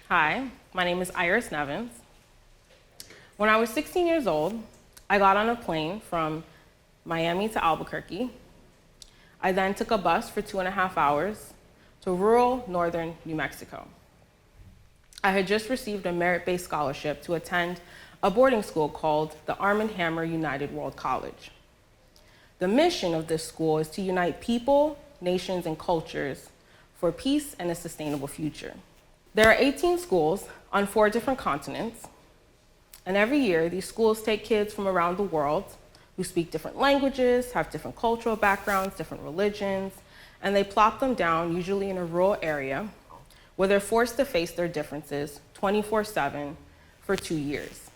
Hi, my name is Iris Nevins. When I was 16 years old, I got on a plane from Miami to Albuquerque. I then took a bus for 2.5 hours to rural northern New Mexico. I had just received a merit-based scholarship to attend a boarding school called the Arm & Hammer United World College. The mission of this school is to unite people, nations, and cultures for peace and a sustainable future. There are 18 schools on 4 different continents, and every year these schools take kids from around the world who speak different languages, have different cultural backgrounds, different religions, and they plop them down, usually in a rural area, where they're forced to face their differences 24/7 for 2 years.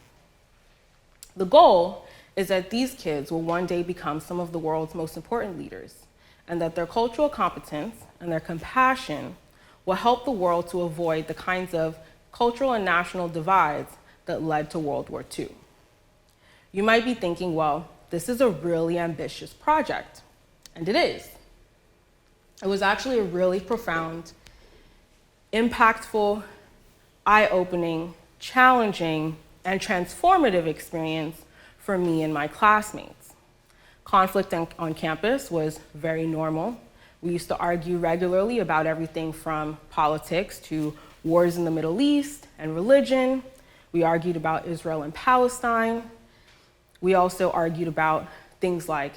The goal is that these kids will one day become some of the world's most important leaders, and that their cultural competence and their compassion will help the world to avoid the kinds of cultural and national divides that led to World War II. You might be thinking, well, this is a really ambitious project, and it is. It was actually a really profound, impactful, eye-opening, challenging, and transformative experience for me and my classmates. Conflict on campus was very normal. We used to argue regularly about everything from politics to wars in the Middle East and religion. We argued about Israel and Palestine. We also argued about things like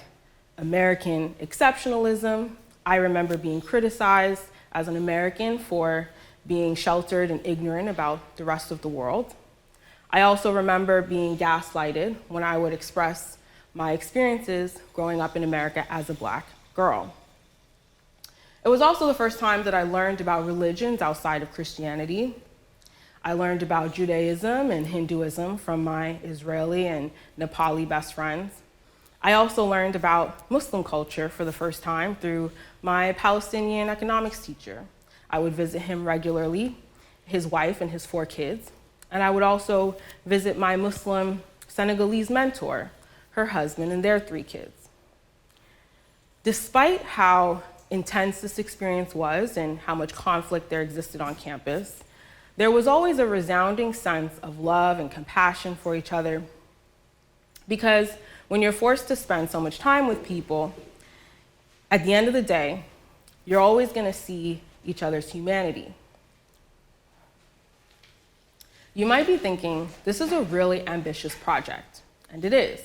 American exceptionalism. I remember being criticized as an American for being sheltered and ignorant about the rest of the world. I also remember being gaslighted when I would express my experiences growing up in America as a Black girl. It was also the first time that I learned about religions outside of Christianity. I learned about Judaism and Hinduism from my Israeli and Nepali best friends. I also learned about Muslim culture for the first time through my Palestinian economics teacher. I would visit him regularly, his wife and his 4 kids, and I would also visit my Muslim Senegalese mentor, her husband, and their 3 kids. Despite how intense this experience was and how much conflict there existed on campus, there was always a resounding sense of love and compassion for each other. Because when you're forced to spend so much time with people, at the end of the day, you're always going to see each other's humanity. You might be thinking, this is a really ambitious project, and it is.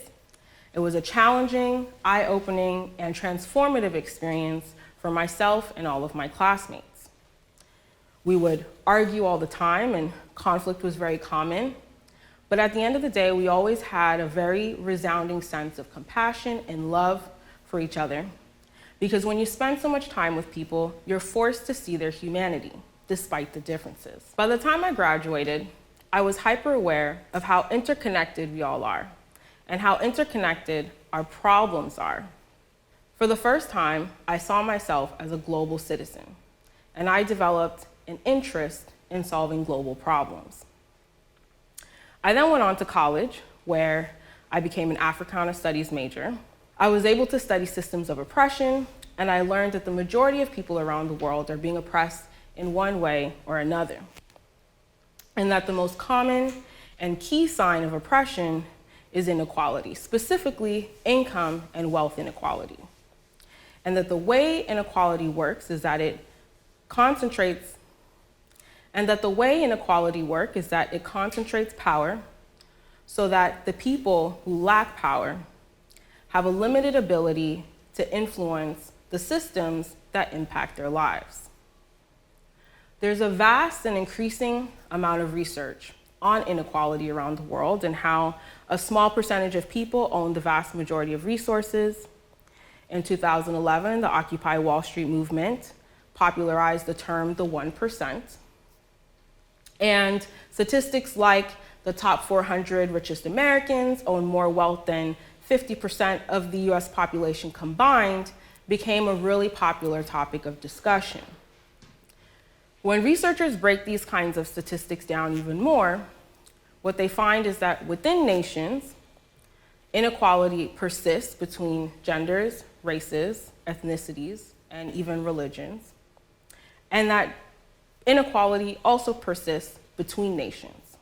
It was a challenging, eye-opening, and transformative experience for myself and all of my classmates. We would argue all the time, and conflict was very common. But at the end of the day, we always had a very resounding sense of compassion and love for each other. Because when you spend so much time with people, you're forced to see their humanity, despite the differences. By the time I graduated, I was hyper aware of how interconnected we all are, and how interconnected our problems are. For the first time, I saw myself as a global citizen, and I developed an interest in solving global problems. I then went on to college, where I became an Africana Studies major. I was able to study systems of oppression, and I learned that the majority of people around the world are being oppressed in one way or another, and that the most common and key sign of oppression is inequality, specifically income and wealth inequality. And that the way inequality works is that it concentrates power so that the people who lack power have a limited ability to influence the systems that impact their lives. There's a vast and increasing amount of research on inequality around the world and how a small percentage of people own the vast majority of resources. In 2011, the Occupy Wall Street movement popularized the term the 1%. And statistics like the top 400 richest Americans own more wealth than 50% of the US population combined became a really popular topic of discussion. When researchers break these kinds of statistics down even more, what they find is that within nations, inequality persists between genders, races, ethnicities, and even religions, and that inequality also persists between nations.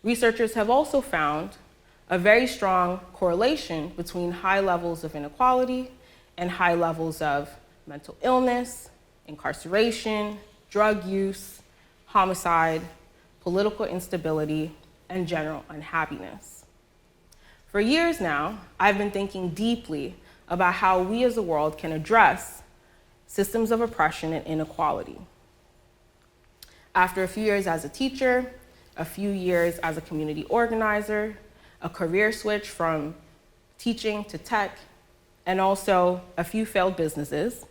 Researchers have also found a very strong correlation between high levels of inequality and high levels of mental illness, incarceration, drug use, homicide, political instability, and general unhappiness. For years now, I've been thinking deeply about how we as a world can address systems of oppression and inequality. After a few years as a teacher, a few years as a community organizer, a career switch from teaching to tech, and also a few failed businesses,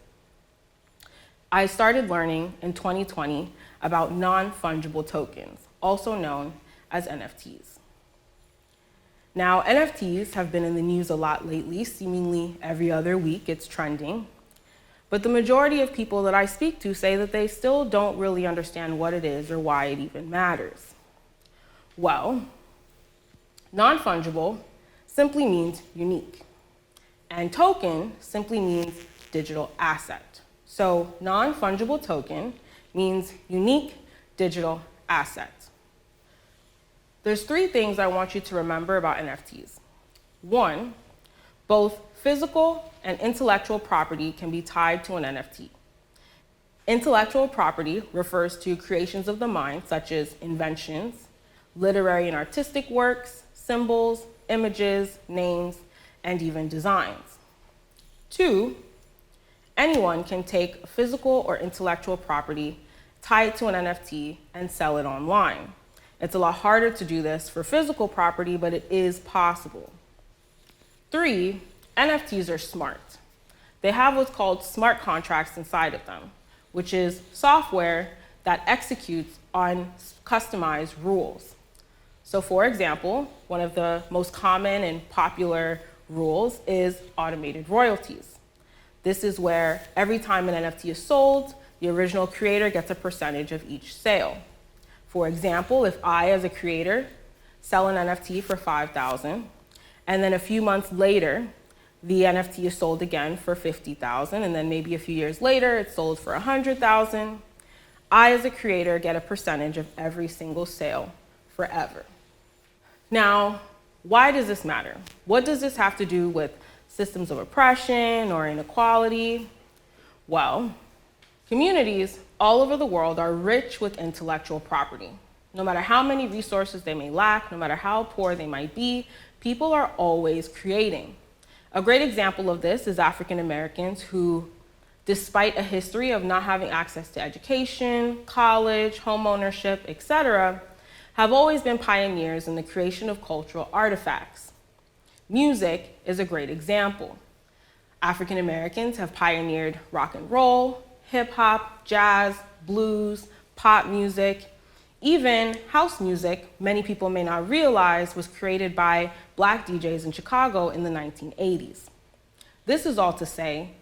I started learning in 2020 about non-fungible tokens, also known as NFTs. Now, NFTs have been in the news a lot lately, seemingly every other week it's trending. But the majority of people that I speak to say that they still don't really understand what it is or why it even matters. Well, non-fungible simply means unique, and token simply means digital asset. So non-fungible token means unique digital asset. There's three things I want you to remember about NFTs. One, both physical and intellectual property can be tied to an NFT. Intellectual property refers to creations of the mind, such as inventions, literary and artistic works, symbols, images, names, and even designs. Two, anyone can take physical or intellectual property, tie it to an NFT, and sell it online. It's a lot harder to do this for physical property, but it is possible. Three, NFTs are smart. They have what's called smart contracts inside of them, which is software that executes on customized rules. So for example, one of the most common and popular rules is automated royalties. This is where every time an NFT is sold, the original creator gets a percentage of each sale. For example, if I, as a creator, sell an NFT for $5,000, and then a few months later, the NFT is sold again for $50,000, and then maybe a few years later, it's sold for $100,000, I, as a creator, get a percentage of every single sale forever. Now, why does this matter? What does this have to do with systems of oppression or inequality? Well, communities all over the world are rich with intellectual property. No matter how many resources they may lack, no matter how poor they might be, people are always creating. A great example of this is African Americans who, despite a history of not having access to education, college, home ownership, etc., have always been pioneers in the creation of cultural artifacts. Music is a great example. African Americans have pioneered rock and roll, hip hop, jazz, blues, pop music, even house music. Many people may not realize was created by Black DJs in Chicago in the 1980s. This is all to say,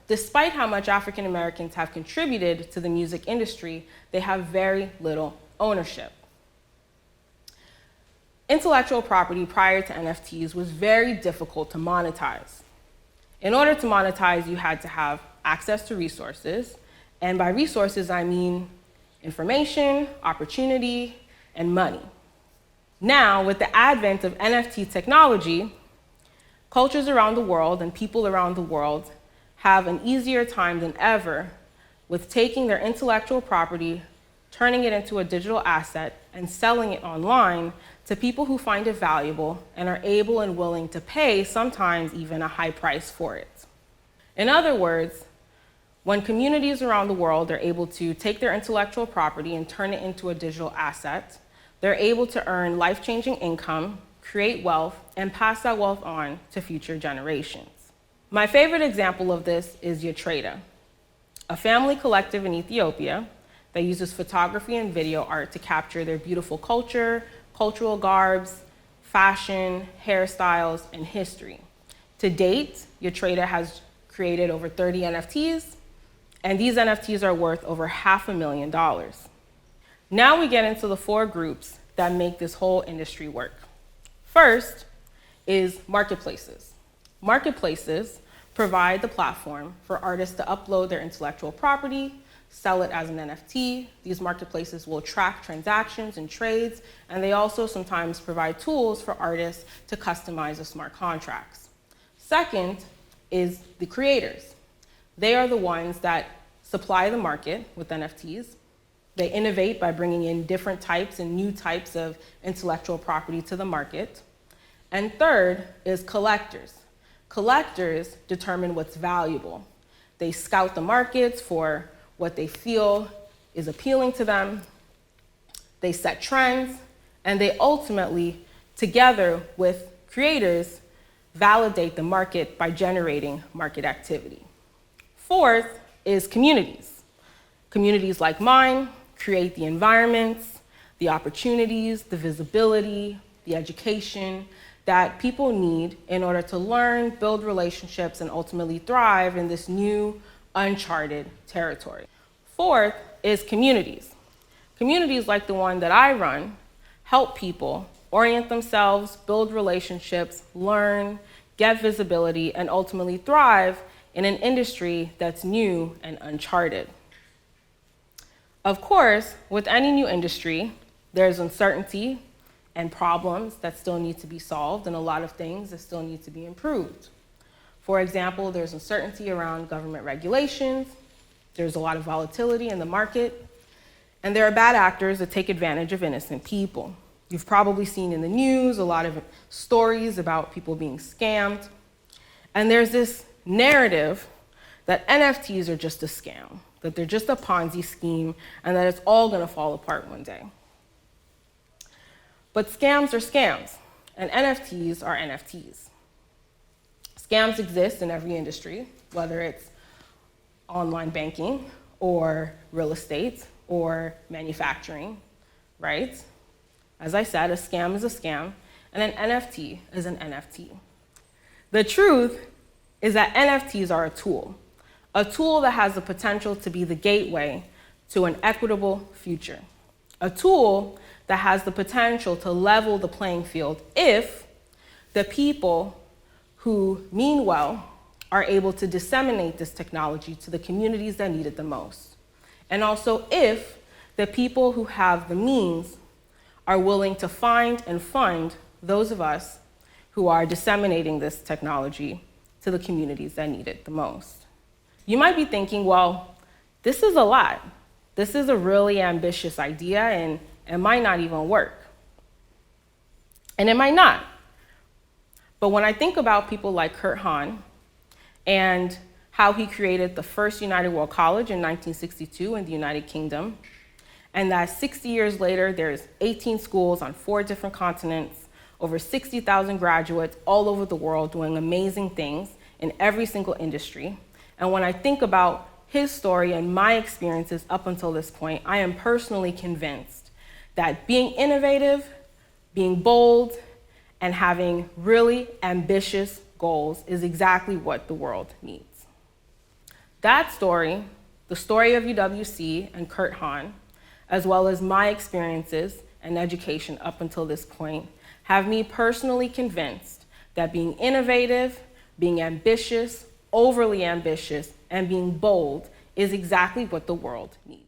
despite how much African Americans have contributed to the music industry, they have very little ownership. Intellectual property prior to NFTs was very difficult to monetize. In order to monetize, you had to have access to resources, and by resources, I mean information, opportunity, and money. Now, with the advent of NFT technology, cultures around the world and people around the world have an easier time than ever with taking their intellectual property, turning it into a digital asset, and selling it online to people who find it valuable and are able and willing to pay, sometimes even a high price for it. In other words, when communities around the world are able to take their intellectual property and turn it into a digital asset, they're able to earn life-changing income, create wealth, and pass that wealth on to future generations. My favorite example of this is Yatreda, a family collective in Ethiopia that uses photography and video art to capture their beautiful culture, cultural garbs, fashion, hairstyles, and history. To date, Yatreda has created over 30 NFTs, and these NFTs are worth over $500,000. Now we get into the four groups that make this whole industry work. First is marketplaces. Marketplaces provide the platform for artists to upload their intellectual property, sell it as an NFT. These marketplaces will track transactions and trades, and they also sometimes provide tools for artists to customize the smart contracts. Second is the creators. They are the ones that supply the market with NFTs. They innovate by bringing in different types and new types of intellectual property to the market. And third is collectors. Collectors determine what's valuable. They scout the markets for what they feel is appealing to them. They set trends, and they ultimately, together with creators, validate the market by generating market activity. Fourth is communities. Communities like mine create the environments, the opportunities, the visibility, the education that people need in order to learn, build relationships, and ultimately thrive in this new, uncharted territory. Fourth is communities. Communities like the one that I run help people orient themselves, build relationships, learn, get visibility, and ultimately thrive in an industry that's new and uncharted. Of course, with any new industry, there's uncertainty and problems that still need to be solved, and a lot of things that still need to be improved. For example, there's uncertainty around government regulations, there's a lot of volatility in the market, and there are bad actors that take advantage of innocent people. You've probably seen in the news a lot of stories about people being scammed, and there's this narrative that NFTs are just a scam, that they're just a Ponzi scheme, and that it's all gonna fall apart one day. But scams are scams, and NFTs are NFTs. Scams exist in every industry, whether it's online banking or real estate or manufacturing, right? As I said, a scam is a scam, and an NFT is an NFT. The truth is that NFTs are a tool that has the potential to be the gateway to an equitable future, a tool that has the potential to level the playing field if the people who mean well are able to disseminate this technology to the communities that need it the most. And also if the people who have the means are willing to find and fund those of us who are disseminating this technology to the communities that need it the most. You might be thinking, well, this is a lot. This is a really ambitious idea, and it might not even work. And it might not. But when I think about people like Kurt Hahn and how he created the first United World College in 1962 in the United Kingdom, and that 60 years later, there's 18 schools on 4 different continents, over 60,000 graduates all over the world doing amazing things in every single industry. And when I think about his story and my experiences up until this point, I am personally convinced that being innovative, being bold, and having really ambitious goals is exactly what the world needs. That story, the story of UWC and Kurt Hahn, as well as my experiences and education up until this point, have me personally convinced that being innovative, being ambitious, overly ambitious, and being bold is exactly what the world needs.